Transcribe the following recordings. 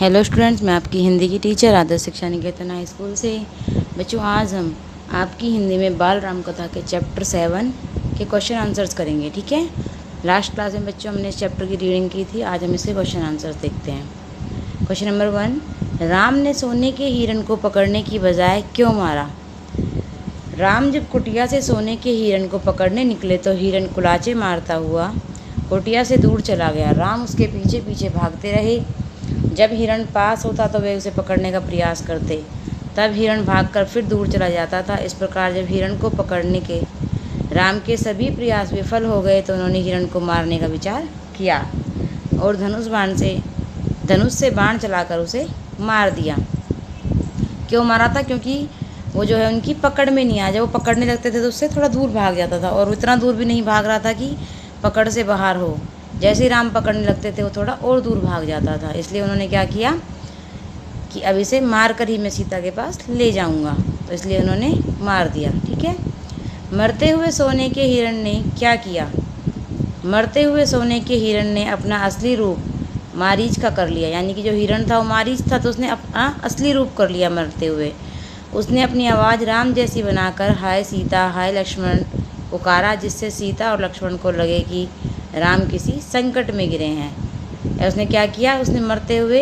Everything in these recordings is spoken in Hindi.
हेलो स्टूडेंट्स, मैं आपकी हिंदी की टीचर आदर्श शिक्षा निकेतन हाई स्कूल से। बच्चों, आज हम आपकी हिंदी में बाल राम कथा के चैप्टर 7 के क्वेश्चन आंसर्स करेंगे। ठीक है। लास्ट क्लास में बच्चों हमने इस चैप्टर की रीडिंग की थी। आज हम इसके क्वेश्चन आंसर्स देखते हैं। क्वेश्चन नंबर 1, राम ने सोने के हिरण को पकड़ने की बजाय क्यों मारा? राम जब कुटिया से सोने के हिरण को पकड़ने निकले तो हिरण कुलाचे मारता हुआ कुटिया से दूर चला गया। राम उसके पीछे पीछे भागते रहे। जब हिरण पास होता तो वे उसे पकड़ने का प्रयास करते, तब हिरण भागकर फिर दूर चला जाता था। इस प्रकार जब हिरण को पकड़ने के राम के सभी प्रयास विफल हो गए तो उन्होंने हिरण को मारने का विचार किया और धनुष से बाण चलाकर उसे मार दिया। क्यों मारा था? क्योंकि वो जो है उनकी पकड़ में नहीं आया। जब वो पकड़ने लगते थे तो उससे थोड़ा दूर भाग जाता था और इतना दूर भी नहीं भाग रहा था कि पकड़ से बाहर हो। जैसे ही राम पकड़ने लगते थे वो थोड़ा और दूर भाग जाता था। इसलिए उन्होंने क्या किया कि अब इसे मार कर ही मैं सीता के पास ले जाऊंगा, तो इसलिए उन्होंने मार दिया। ठीक है। मरते हुए सोने के हिरण ने क्या किया? मरते हुए सोने के हिरण ने अपना असली रूप मारीच का कर लिया। यानी कि जो हिरण था वो मारीच था, तो उसने अपना असली रूप कर लिया मरते हुए। उसने अपनी आवाज़ राम जैसी बनाकर हाय सीता हाय लक्ष्मण पुकारा, जिससे सीता और लक्ष्मण को लगे कि राम किसी संकट में गिरे हैं। उसने क्या किया? उसने मरते हुए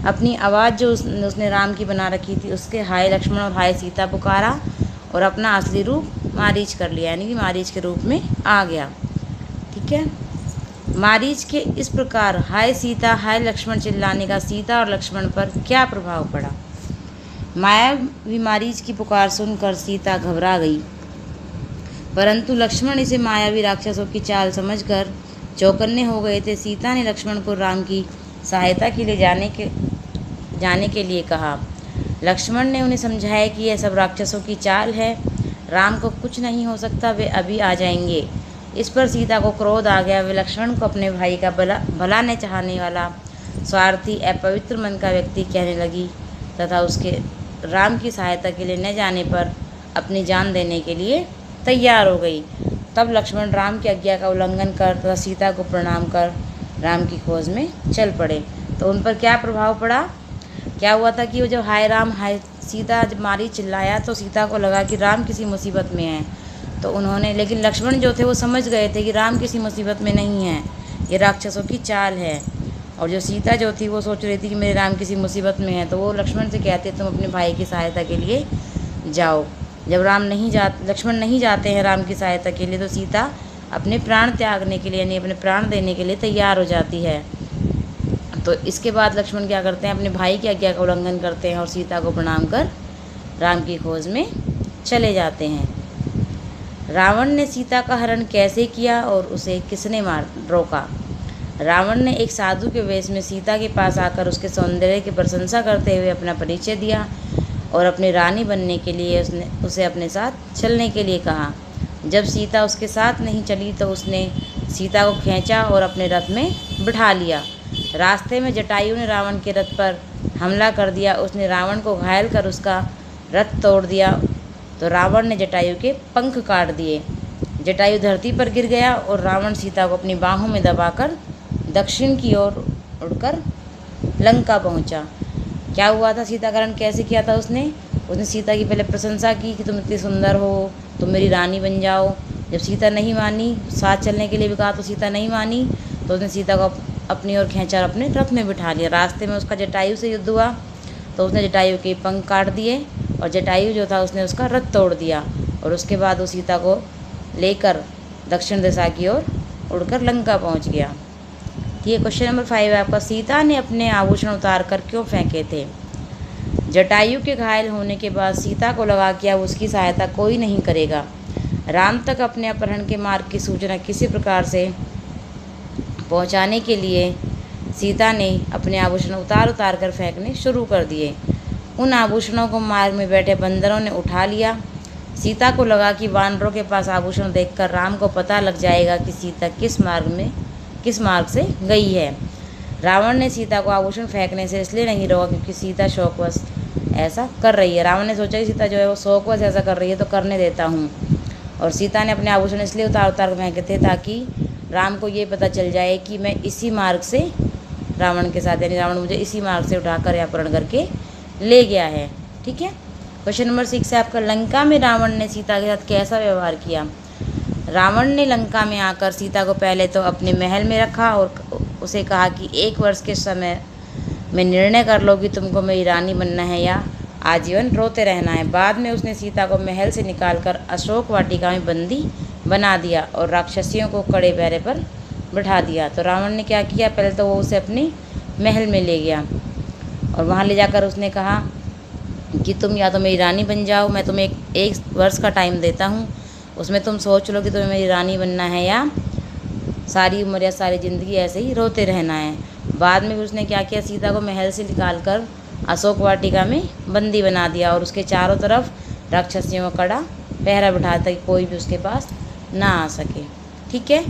अपनी आवाज़ जो उसने राम की बना रखी थी उसके हाय लक्ष्मण और हाय सीता पुकारा और अपना असली रूप मारीच कर लिया, यानी कि मारीच के रूप में आ गया। ठीक है। मारीच के इस प्रकार हाय सीता हाय लक्ष्मण चिल्लाने का सीता और लक्ष्मण पर क्या प्रभाव पड़ा? मायावी मारीच की पुकार सुनकर सीता घबरा गई, परंतु लक्ष्मण इसे मायावी राक्षसों की चाल समझकर चौकन्ने हो गए थे। सीता ने लक्ष्मण को राम की सहायता के लिए जाने के लिए कहा। लक्ष्मण ने उन्हें समझाया कि यह सब राक्षसों की चाल है, राम को कुछ नहीं हो सकता, वे अभी आ जाएंगे। इस पर सीता को क्रोध आ गया। वे लक्ष्मण को अपने भाई का भला न चाहने वाला स्वार्थी अपवित्र मन का व्यक्ति कहने लगी तथा उसके राम की सहायता के लिए न जाने पर अपनी जान देने के लिए तैयार हो गई। तब लक्ष्मण राम की आज्ञा का उल्लंघन कर तथा सीता को प्रणाम कर राम की खोज में चल पड़े। तो उन पर क्या प्रभाव पड़ा? क्या हुआ था कि वो जब हाय राम हाय सीता जब मारी चिल्लाया तो सीता को लगा कि राम किसी मुसीबत में है। तो उन्होंने, लेकिन लक्ष्मण जो थे वो समझ गए थे कि राम किसी मुसीबत में नहीं है, ये राक्षसों की चाल है। और जो सीता जो थी वो सोच रही थी कि मेरे राम किसी मुसीबत में है, तो वो लक्ष्मण से कहते तुम अपने भाई की सहायता के लिए जाओ। जब लक्ष्मण नहीं जाते हैं राम की सहायता के लिए, तो सीता अपने प्राण त्यागने के लिए यानी अपने प्राण देने के लिए तैयार हो जाती है। तो इसके बाद लक्ष्मण क्या करते हैं? अपने भाई की आज्ञा का उल्लंघन करते हैं और सीता को प्रणाम कर राम की खोज में चले जाते हैं। रावण ने सीता का हरण कैसे किया और उसे किसने रोका? रावण ने एक साधु के वेश में सीता के पास आकर उसके सौंदर्य की प्रशंसा करते हुए अपना परिचय दिया और अपनी रानी बनने के लिए उसे अपने साथ चलने के लिए कहा। जब सीता उसके साथ नहीं चली तो उसने सीता को खींचा और अपने रथ में बिठा लिया। रास्ते में जटायु ने रावण के रथ पर हमला कर दिया। उसने रावण को घायल कर उसका रथ तोड़ दिया, तो रावण ने जटायु के पंख काट दिए। जटायु धरती पर गिर गया और रावण सीता को अपनी बाहों में दबाकर दक्षिण की ओर उड़कर लंका पहुंचा। क्या हुआ था? सीता का हरण कैसे किया था? उसने सीता की पहले प्रशंसा की कि तुम इतनी सुंदर हो, तुम मेरी रानी बन जाओ। जब सीता नहीं मानी, साथ चलने के लिए भी कहा तो सीता नहीं मानी, तो उसने सीता को अपनी ओर खींचा और अपने रथ में बिठा लिया। रास्ते में उसका जटायु से युद्ध हुआ, तो उसने जटायु के पंख काट दिए और जटायु जो था उसने उसका रथ तोड़ दिया और उसके बाद वो सीता को लेकर दक्षिण दिशा की ओर उड़कर लंका पहुँच गया। ये क्वेश्चन नंबर 5 है आपका। सीता ने अपने आभूषण उतार कर क्यों फेंके थे? जटायु के घायल होने के बाद सीता को लगा कि अब उसकी सहायता कोई नहीं करेगा। राम तक अपने अपहरण के मार्ग की सूचना किसी प्रकार से पहुंचाने के लिए सीता ने अपने आभूषण उतार कर फेंकने शुरू कर दिए। उन आभूषणों को मार्ग में बैठे बंदरों ने उठा लिया। सीता को लगा कि वानरों के पास आभूषण देखकर राम को पता लग जाएगा कि सीता किस मार्ग से गई है। रावण ने सीता को आभूषण फेंकने से इसलिए नहीं रोका क्योंकि सीता शौकवश ऐसा कर रही है। रावण ने सोचा कि सीता जो है वो शौकवश ऐसा कर रही है तो करने देता हूँ, और सीता ने अपने आभूषण इसलिए उतार कर फेंके थे ताकि राम को ये पता चल जाए कि मैं इसी मार्ग से रावण के साथ, यानी रावण मुझे इसी मार्ग से उठाकर या अपहरण करके ले गया है। ठीक है। क्वेश्चन नंबर 6 है आपका, लंका में रावण ने सीता के साथ कैसा व्यवहार किया। रावण ने लंका में आकर सीता को पहले तो अपने महल में रखा और उसे कहा कि 1 वर्ष के समय में निर्णय कर लो कि तुमको मेरी रानी बनना है या आजीवन रोते रहना है। बाद में उसने सीता को महल से निकालकर अशोक वाटिका में बंदी बना दिया और राक्षसियों को कड़े पहरे पर बैठा दिया। तो रावण ने क्या किया, पहले तो वो उसे अपने महल में ले गया और वहाँ ले जाकर उसने कहा कि तुम या तो मेरी रानी बन जाओ, मैं तुम्हें एक वर्ष का टाइम देता हूँ, उसमें तुम सोच लो कि तुम्हें मेरी रानी बनना है या सारी उम्र या सारी ज़िंदगी ऐसे ही रोते रहना है। बाद में उसने क्या किया, सीता को महल से निकाल कर अशोक वाटिका में बंदी बना दिया और उसके चारों तरफ राक्षसियों का कड़ा पहरा बिठा था कि कोई भी उसके पास ना आ सके। ठीक है,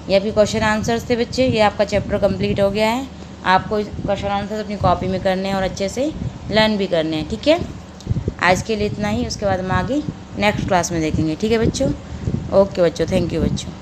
ये भी क्वेश्चन आंसर्स थे बच्चे। ये आपका चैप्टर कंप्लीट हो गया है। आपको क्वेश्चन आंसर्स अपनी कॉपी में करने हैं और अच्छे से लर्न भी करने हैं। ठीक है, आज के लिए इतना ही, उसके बाद हम आगे नेक्स्ट क्लास में देखेंगे। ठीक है बच्चों, ओके बच्चों, थैंक यू बच्चों।